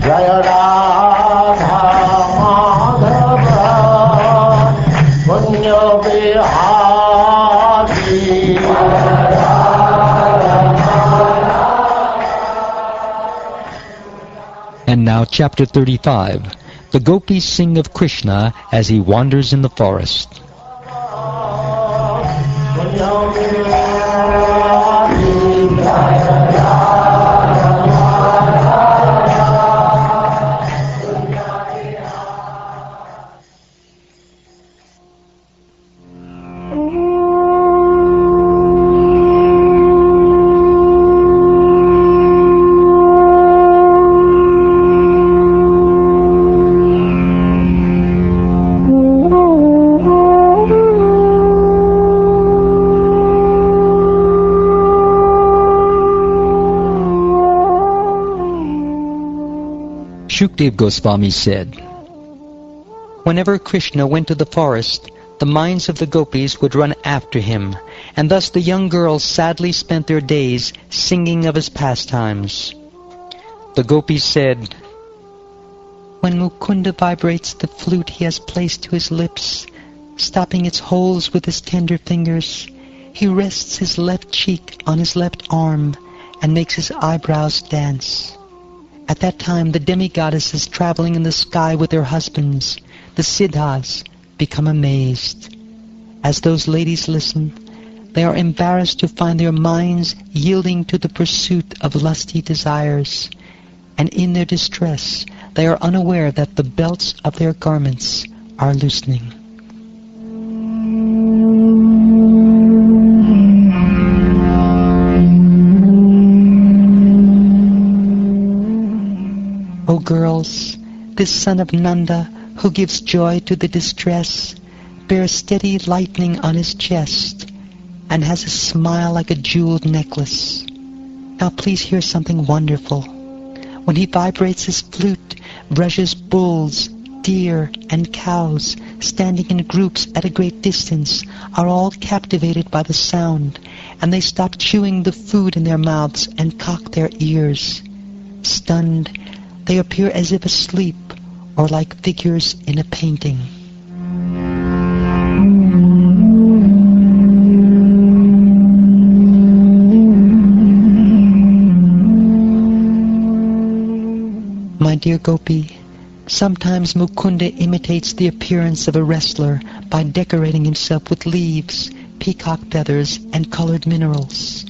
Jaya Radha Madhava Punya Vihari. And now chapter 35. The gopis sing of Krishna as he wanders in the forest. Shukdev Goswami said, whenever Krishna went to the forest, the minds of the gopis would run after him, and thus the young girls sadly spent their days singing of his pastimes. The gopis said, when Mukunda vibrates the flute he has placed to his lips, stopping its holes with his tender fingers, he rests his left cheek on his left arm and makes his eyebrows dance. At that time, the demigoddesses traveling in the sky with their husbands, the siddhas, become amazed. As those ladies listen, they are embarrassed to find their minds yielding to the pursuit of lusty desires, and in their distress, they are unaware that the belts of their garments are loosening. O girls, this son of Nanda, who gives joy to the distress, bears steady lightning on his chest, and has a smile like a jeweled necklace. Now please hear something wonderful. When he vibrates his flute, brushes bulls, deer, and cows, standing in groups at a great distance, are all captivated by the sound, and they stop chewing the food in their mouths and cock their ears. Stunned, they appear as if asleep, or like figures in a painting. My dear Gopi, sometimes Mukunda imitates the appearance of a wrestler by decorating himself with leaves, peacock feathers, and colored minerals.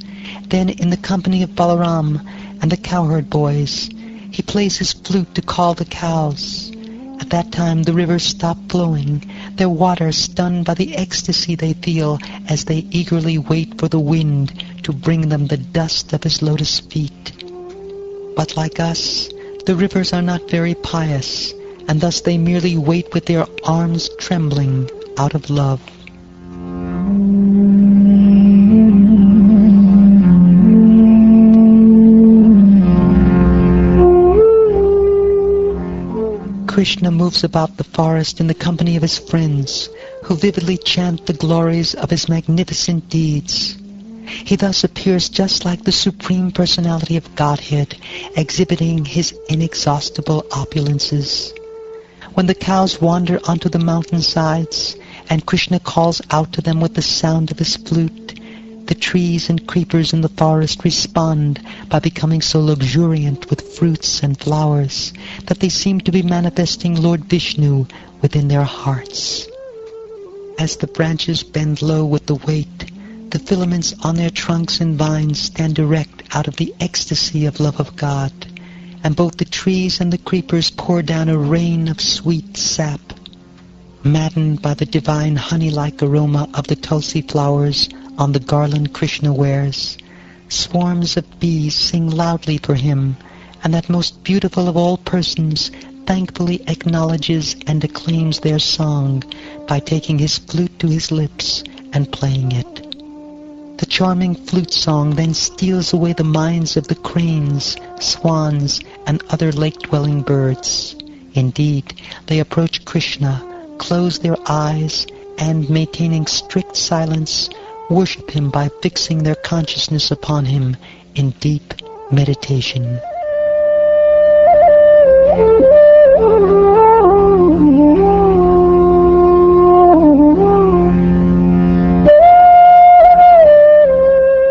Then, in the company of Balaram and the cowherd boys, he plays his flute to call the cows. At that time the rivers stop flowing, their water stunned by the ecstasy they feel as they eagerly wait for the wind to bring them the dust of his lotus feet. But like us, the rivers are not very pious, and thus they merely wait with their arms trembling out of love. Krishna moves about the forest in the company of his friends, who vividly chant the glories of his magnificent deeds. He thus appears just like the Supreme Personality of Godhead, exhibiting his inexhaustible opulences. When the cows wander onto the mountainsides, and Krishna calls out to them with the sound of his flute, the trees and creepers in the forest respond by becoming so luxuriant with fruits and flowers that they seem to be manifesting Lord Vishnu within their hearts. As the branches bend low with the weight, the filaments on their trunks and vines stand erect out of the ecstasy of love of God, and both the trees and the creepers pour down a rain of sweet sap. Maddened by the divine honey-like aroma of the tulsi flowers on the garland Krishna wears, swarms of bees sing loudly for him, and that most beautiful of all persons thankfully acknowledges and acclaims their song by taking his flute to his lips and playing it. The charming flute song then steals away the minds of the cranes, swans, and other lake-dwelling birds. Indeed, they approach Krishna, close their eyes, and, maintaining strict silence, worship him by fixing their consciousness upon him in deep meditation.